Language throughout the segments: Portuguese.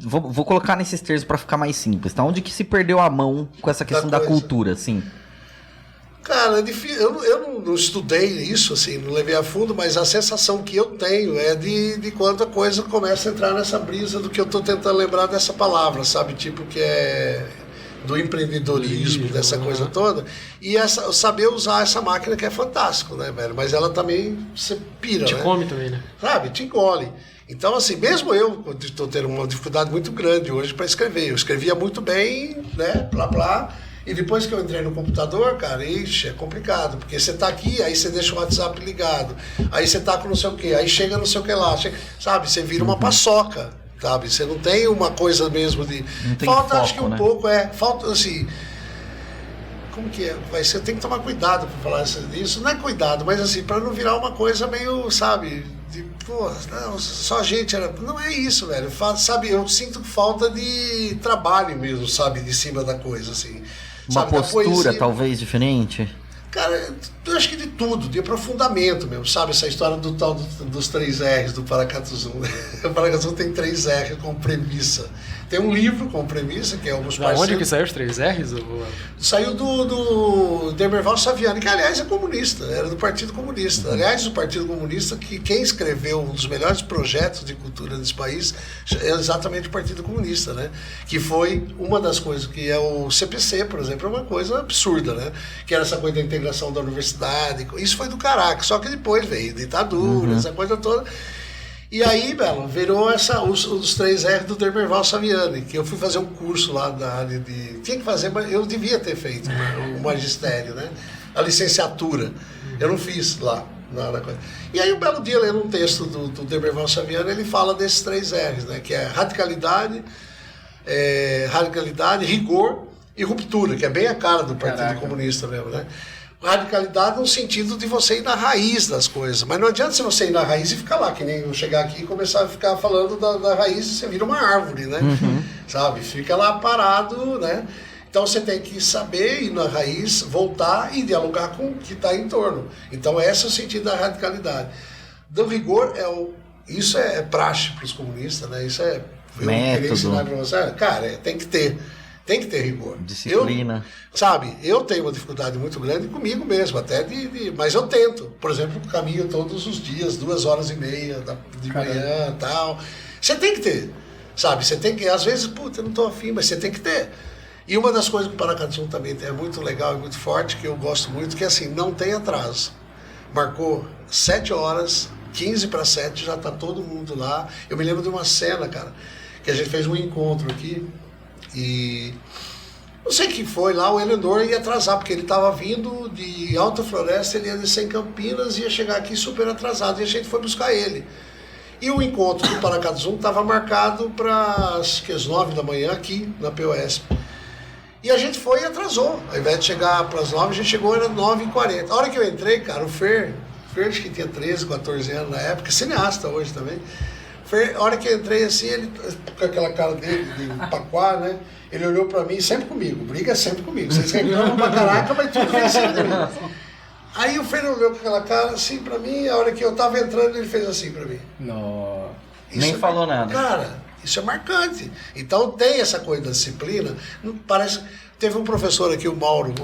Vou colocar nesses termos para ficar mais simples, tá? Onde que se perdeu a mão com essa questão da cultura, assim? Cara, é difícil. Eu não estudei isso, assim, não levei a fundo, mas a sensação que eu tenho é de quando a coisa começa a entrar nessa brisa do que eu tô tentando lembrar dessa palavra, sabe? Tipo, que é do empreendedorismo, dessa coisa toda. E saber usar essa máquina que é fantástico, né, velho? Mas ela também você pira, Te né? come também, né? Sabe? Te engole. Então, assim, mesmo eu estou tendo uma dificuldade muito grande hoje para escrever. Eu escrevia muito bem, né? Blá, blá. E depois que eu entrei no computador, cara, ixi, é complicado. Porque você tá aqui, aí você deixa o WhatsApp ligado. Aí você tá com não sei o quê. Aí chega não sei o que lá. Sabe? Você vira uma paçoca. Sabe? Você não tem uma coisa mesmo de... Falta, foco, acho que um pouco, falta, assim... Como que é? Você tem que tomar cuidado para falar disso. Não é cuidado, mas assim, para não virar uma coisa meio, sabe... Pô, não, só a gente era... Não é isso, velho. Sabe, eu sinto falta de trabalho mesmo, sabe? De cima da coisa, assim. Uma sabe, postura, talvez, diferente? Cara, eu acho que de tudo, de aprofundamento mesmo, sabe? Essa história do tal dos 3 R's do Paracatu Zoom. O Paracatu Zoom tem 3 R's como premissa. Tem um livro com premissa, que é Os Parceiros. Onde que saiu os 3 R's? Saiu do Demerval Saviani, que aliás é comunista, era do Partido Comunista. Aliás, o Partido Comunista, que quem escreveu um dos melhores projetos de cultura desse país é exatamente o Partido Comunista, né? Que foi uma das coisas, que é o CPC, por exemplo, é uma coisa absurda, né? Que era essa coisa da integração da universidade, isso foi do caraca, só que depois veio ditadura, essa coisa toda. E aí, Belo, virou os 3 R do Demerval Saviani, que eu fui fazer um curso lá da área de... Tinha que fazer, mas eu devia ter feito o magistério, né? A licenciatura. Eu não fiz lá. E aí, um belo dia, lendo um texto do Demerval Saviani, ele fala desses 3 R's, né? Que é radicalidade, rigor e ruptura, que é bem a cara do Partido Comunista mesmo, né? Radicalidade no sentido de você ir na raiz das coisas. Mas não adianta se você ir na raiz e ficar lá, que nem eu chegar aqui e começar a ficar falando da raiz e você vira uma árvore, né? Sabe? Fica lá parado, né? Então você tem que saber ir na raiz, voltar e dialogar com o que está em torno. Então esse é o sentido da radicalidade. Do rigor, isso é praxe para os comunistas, né? Isso é... Eu queria ensinar para você. Cara, tem que ter. Tem que ter rigor. Disciplina. Eu tenho uma dificuldade muito grande comigo mesmo, até mas eu tento. Por exemplo, caminho todos os dias, 2h30 de manhã e tal. Você tem que ter, sabe? Você tem que, às vezes, puta, eu não estou afim, mas você tem que ter. E uma das coisas que o Paracatu Zoom também é muito legal e muito forte, que eu gosto muito, que é assim, não tem atraso. Marcou 7h, 6:45, já está todo mundo lá. Eu me lembro de uma cena, cara, que a gente fez um encontro aqui, e não sei quem foi lá, o Elendor ia atrasar, porque ele estava vindo de Alta Floresta, ele ia descer em Campinas e ia chegar aqui super atrasado, e a gente foi buscar ele. E o encontro do Paracatu Zoom estava marcado para as 9h aqui na POSP. E a gente foi e atrasou. Ao invés de chegar para as 9h, a gente chegou, era 9h40. A hora que eu entrei, cara, o Fer acho que tinha 13, 14 anos na época, cineasta hoje também. A hora que eu entrei assim, ele com aquela cara dele de paquá, né? Ele olhou pra mim, sempre comigo, briga sempre comigo. Vocês reclamam pra caraca, mas tudo vem sempre de mim. Aí o Fer olhou com aquela cara assim pra mim, a hora que eu tava entrando, ele fez assim pra mim. Não. Nem falou nada. Cara, isso é marcante. Então tem essa coisa da disciplina. Parece. Teve um professor aqui, o Mauro,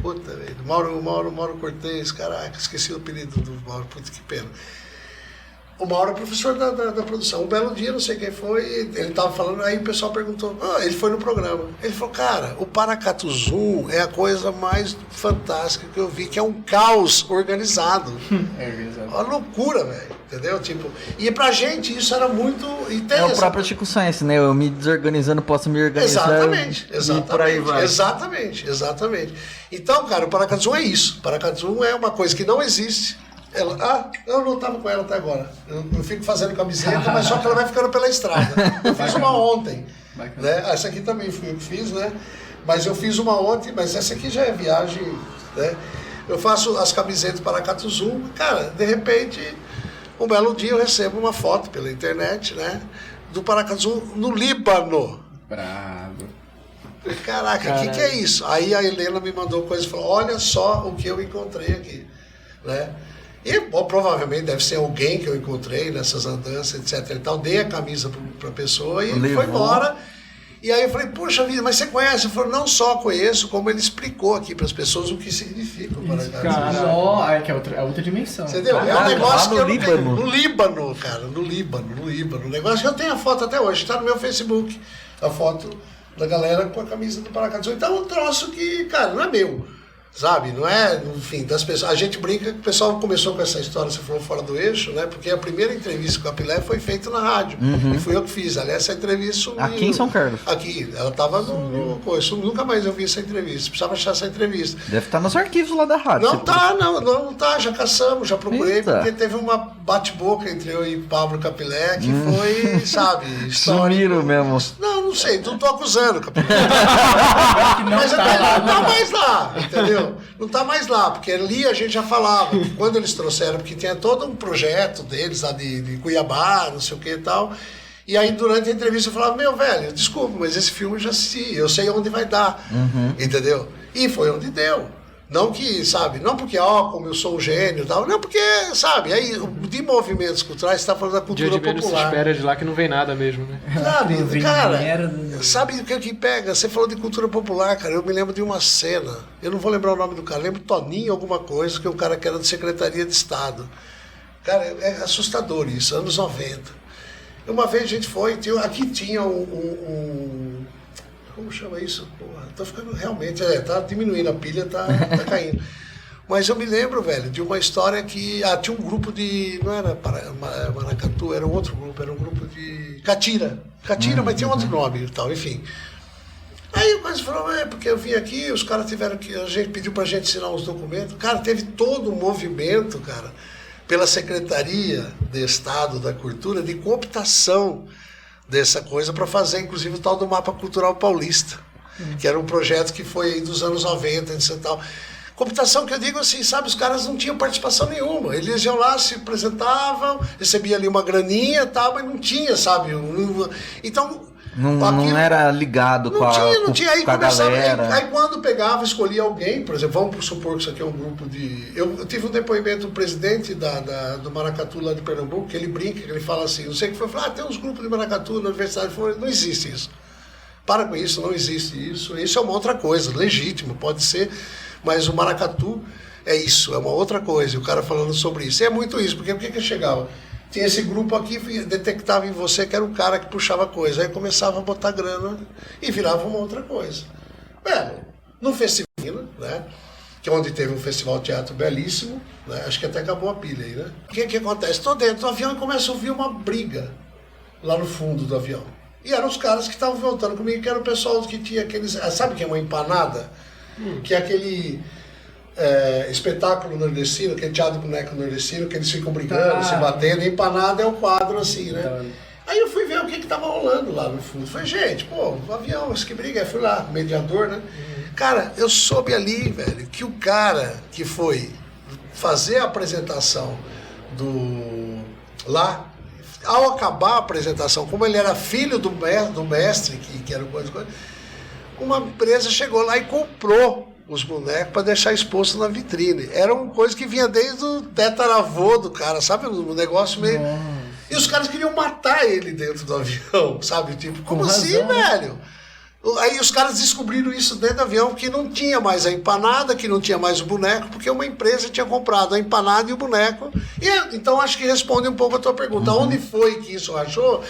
puta, velho, Mauro Cortez, caraca, esqueci o apelido do Mauro, puta que pena. O Mauro é professor da produção. Um belo dia, não sei quem foi, ele estava falando, aí o pessoal perguntou, ele foi no programa. Ele falou, cara, o Paracatu Zoom é a coisa mais fantástica que eu vi, que é um caos organizado. É organizado. Uma loucura, velho, entendeu? Tipo, e pra gente isso era muito... É o próprio Chico Science, né? Eu me desorganizando, posso me organizar. Exatamente. E por aí vai. Exatamente. Então, cara, o Paracatu Zoom é isso. O Paracatu Zoom é uma coisa que não existe. Eu não estava com ela até agora. Eu fico fazendo camiseta, mas só que ela vai ficando pela estrada. Eu fiz uma ontem. Né? Essa aqui também fui eu que fiz, né? Mas eu fiz uma ontem, mas essa aqui já é viagem, né? Eu faço as camisetas para Paracatu Zoom. Cara, de repente, um belo dia eu recebo uma foto pela internet, né? Do Paracatu Zoom no Líbano. Bravo. Caraca, o que é isso? Aí a Helena me mandou coisa e falou, olha só o que eu encontrei aqui, né? E provavelmente deve ser alguém que eu encontrei nessas andanças, etc. e tal. Dei a camisa para a pessoa e ele foi embora. E aí eu falei, puxa vida, mas você conhece? Ele falou, não só conheço, como ele explicou aqui para as pessoas o que significa o Cara, que é outra dimensão. Entendeu? Caralho, é um negócio que eu não tenho. Líbano. No Líbano, cara, no Líbano. O negócio que eu tenho a foto até hoje, está no meu Facebook. A foto da galera com a camisa do Paracatu. Então é um troço que, cara, não é meu. Sabe, não é, enfim, das pessoas. A gente brinca que o pessoal começou com essa história, você falou fora do eixo, né? Porque a primeira entrevista com a Pilé foi feita na rádio. E fui eu que fiz. Aliás, essa entrevista sumiu. Aqui em São Carlos. Aqui, ela estava no coisa. Nunca mais eu vi essa entrevista. Precisava achar essa entrevista. Deve estar nos arquivos lá da rádio. Não tá, já caçamos, já procurei, Eita. porque teve uma bate-boca entre eu e Pablo Capilé que foi, sabe, histórico. Sumiram mesmo. Não sei, não tô acusando, Capilé. Que não Mas tá até lá, não tá mais lá, entendeu? Não tá mais lá, porque ali a gente já falava, que quando eles trouxeram, porque tinha todo um projeto deles lá de Cuiabá, não sei o que e tal. E aí durante a entrevista eu falava, meu velho, desculpa, mas esse filme eu já assisti, eu sei onde vai dar, entendeu? E foi onde deu. Não que, sabe, não porque, como eu sou um gênio e tal, não porque, sabe, aí de movimentos culturais você está falando da Dia cultura de menos se popular. espera de lá que não vem nada mesmo, né? Sabe, cara, sabe o que pega? Você falou de cultura popular, cara, eu me lembro de uma cena, eu não vou lembrar o nome do cara, lembro Toninho alguma coisa, que é um cara que era de Secretaria de Estado. Cara, é assustador isso, anos 90. Uma vez a gente foi, aqui tinha como chama isso? Porra, tô ficando realmente, tá diminuindo a pilha, tá caindo. Mas eu me lembro, velho, de uma história que tinha um grupo de, não era Maracatu, era um outro grupo, era um grupo de Catira, mas tinha outro nome e tal, enfim. Aí o cara falou, porque eu vim aqui, os caras tiveram que, a gente pediu pra gente assinar os documentos. Cara, teve todo um movimento, cara, pela Secretaria de Estado da Cultura de cooptação dessa coisa para fazer, inclusive, o tal do Mapa Cultural Paulista, que era um projeto que foi aí dos anos 90, etc. e tal. Computação que eu digo assim, sabe, os caras não tinham participação nenhuma. Eles iam lá, se apresentavam, recebiam ali uma graninha e tal, mas não tinha, sabe? Então... Não era ligado com tinha. Aí com a começava, galera. aí quando pegava, escolhia alguém, por exemplo, vamos supor que isso aqui é um grupo de... Eu tive um depoimento do presidente do Maracatu lá de Pernambuco, que ele brinca, que ele fala assim, não sei o que foi, tem uns grupos de Maracatu na universidade, não existe isso. Para com isso, não existe isso. Isso é uma outra coisa, legítimo, pode ser, mas o Maracatu é isso, é uma outra coisa. E o cara falando sobre isso. E é muito isso, porque o que chegava? Tinha esse grupo aqui, detectava em você que era um cara que puxava coisa. Aí começava a botar grana e virava uma outra coisa. Velho, no festival, né? Que é onde teve um festival de teatro belíssimo, né? Acho que até acabou a pilha aí, né? O que acontece? Estou dentro do avião e começo a ouvir uma briga lá no fundo do avião. E eram os caras que estavam voltando comigo, que era o pessoal que tinha aqueles... Sabe o que é uma empanada? Que é aquele... espetáculo nordestino, aquele teatro de boneco nordestino, que eles ficam brigando, se batendo, e empanada é o quadro assim, né? Aí eu fui ver o que estava rolando lá no fundo. Falei, gente, o avião, isso que briga. Aí fui lá, mediador, né? Cara, eu soube ali, velho, que o cara que foi fazer a apresentação lá, ao acabar a apresentação, como ele era filho do mestre, que era coisa, uma empresa chegou lá e comprou os bonecos para deixar exposto na vitrine. Era uma coisa que vinha desde o tetaravô do cara, sabe? Um negócio meio... E os caras queriam matar ele dentro do avião, sabe? Tipo, como assim, velho? Aí os caras descobriram isso dentro do avião, que não tinha mais a empanada, que não tinha mais o boneco, porque uma empresa tinha comprado a empanada e o boneco. Então acho que responde um pouco a tua pergunta. Onde foi que isso achou?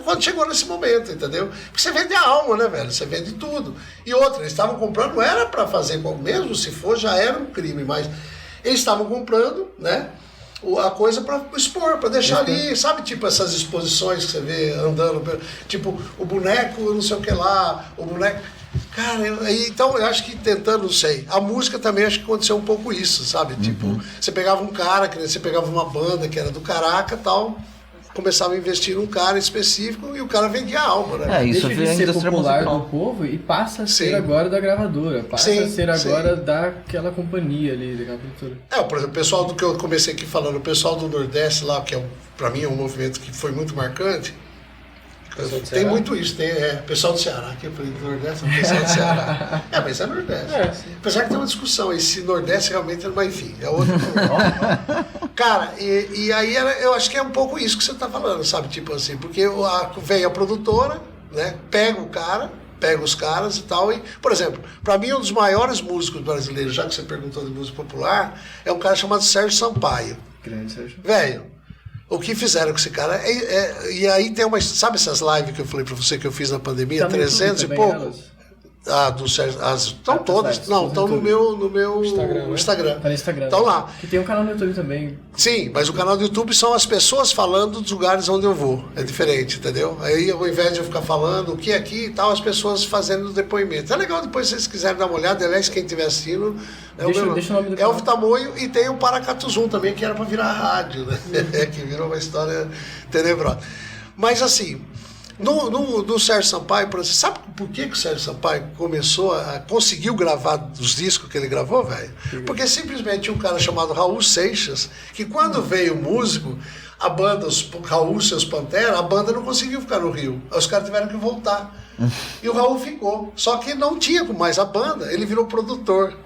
Quando chegou nesse momento, entendeu? Porque você vende a alma, né, velho? Você vende tudo. E outra, eles estavam comprando, não era para fazer, mesmo se for, já era um crime, mas eles estavam comprando, né? A coisa para expor, para deixar ali, sabe, tipo essas exposições que você vê andando, tipo o boneco não sei o que lá, o boneco... Cara, então eu acho que tentando, não sei, a música também acho que aconteceu um pouco isso, sabe, tipo, você pegava um cara, você pegava uma banda que era do Caraca e tal, começava a investir num cara específico e o cara vendia a alma, né? Isso deixa de ser popular do povo e passa a ser agora da gravadora, passa a ser agora daquela companhia ali, daquela produtora. Por exemplo, o pessoal do que eu comecei aqui falando, o pessoal do Nordeste lá, que pra mim é um movimento que foi muito marcante, Tem muito isso, pessoal do Ceará, que eu falei do Nordeste, pessoal do Ceará. Mas é Nordeste. Apesar que tem uma discussão aí, se Nordeste realmente mas enfim, é outro problema. Cara, e aí eu acho que é um pouco isso que você tá falando, sabe? Tipo assim, porque vem a produtora, né? Pega os caras e tal. E, por exemplo, para mim um dos maiores músicos brasileiros, já que você perguntou de música popular, é um cara chamado Sérgio Sampaio. Grande Sérgio. Velho, o que fizeram com esse cara e aí tem sabe essas lives que eu falei pra você que eu fiz na pandemia, 300 e pouco? Elas? Do Sérgio, estão todas, não, estão no meu Instagram. Tá no Instagram. Estão lá. Que tem um canal no YouTube também. Sim, mas o canal do YouTube são as pessoas falando dos lugares onde eu vou. É diferente, entendeu? Aí ao invés de eu ficar falando o que é aqui e tal, as pessoas fazendo depoimento. É legal depois se vocês quiserem dar uma olhada, aliás, quem estiver assistindo, deixa o nome do é o Tamoio e tem o Paracatuzum também, que era para virar rádio, né? Que virou uma história tenebrosa. Mas assim, no Sérgio Sampaio, por exemplo, sabe por que o Sérgio Sampaio conseguiu gravar os discos que ele gravou, velho? Porque simplesmente tinha um cara chamado Raul Seixas, que quando veio o músico, a banda, os Raul, seus Pantera, a banda não conseguiu ficar no Rio. Os caras tiveram que voltar. E o Raul ficou. Só que não tinha mais a banda, ele virou produtor.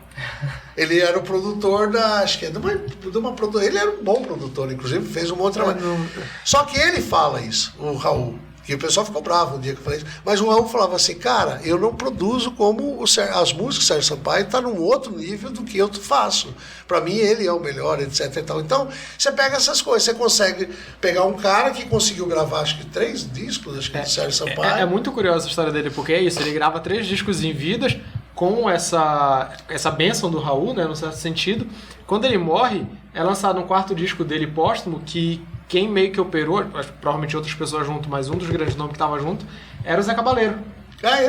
Ele era o produtor de uma produtora. Ele era um bom produtor, inclusive, fez um monte de trabalho. Só que ele fala isso, o Raul. Que o pessoal ficou bravo um dia que eu falei isso. Mas o Raul falava assim, cara, eu não produzo como as músicas do Sérgio Sampaio está num outro nível do que eu faço. Para mim, ele é o melhor, etc. E tal. Então, você pega essas coisas, você consegue pegar um cara que conseguiu gravar, acho que 3 discos, do Sérgio Sampaio. É muito curiosa a história dele, porque é isso, ele grava 3 discos em vidas com essa bênção do Raul, né, no certo sentido. Quando ele morre, é lançado um 4º disco dele póstumo, que quem meio que operou, provavelmente outras pessoas junto, mas um dos grandes nomes que estava junto, era o Zé Cabaleiro.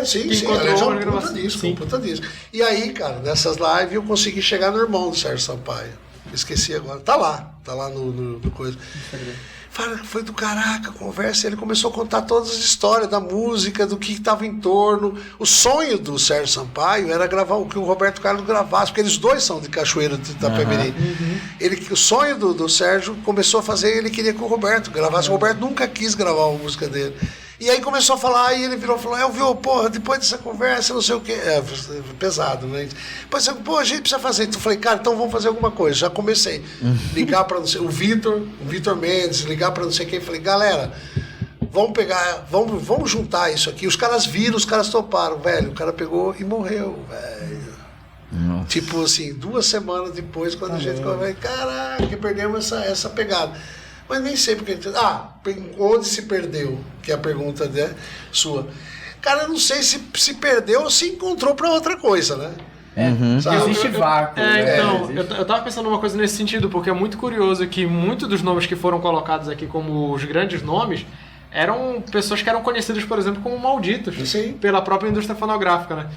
Sim. Aliás, é um puta disco. E aí, cara, nessas lives eu consegui chegar no irmão do Sérgio Sampaio. Esqueci agora. Tá lá no coisa. Fala, foi do caraca, conversa. Ele começou a contar todas as histórias da música, do que estava em torno. O sonho do Sérgio Sampaio era gravar o que o Roberto Carlos gravasse, porque eles dois são de Cachoeira de Itapemirim. O sonho do Sérgio começou a fazer, ele queria que o Roberto gravasse. O Roberto nunca quis gravar uma música dele. E aí começou a falar, e ele virou e falou, viu, porra, depois dessa conversa, não sei o quê. Pesado, né? Depois, a gente precisa fazer. Então eu falei, cara, então vamos fazer alguma coisa. Já comecei. Ligar para o Vitor Mendes, ligar para não sei quem. Falei, galera, vamos juntar isso aqui. Os caras viram, os caras toparam, velho. O cara pegou e morreu, velho. Nossa. Tipo assim, 2 semanas depois, quando a gente falou, caraca, perdemos essa pegada. Mas nem sei porque. Onde se perdeu? Que é a pergunta sua. Cara, eu não sei se perdeu ou se encontrou para outra coisa, né? Existe vácuo. Eu tava pensando numa coisa nesse sentido, porque é muito curioso que muitos dos nomes que foram colocados aqui como os grandes nomes eram pessoas que eram conhecidas, por exemplo, como malditos pela própria indústria fonográfica, né?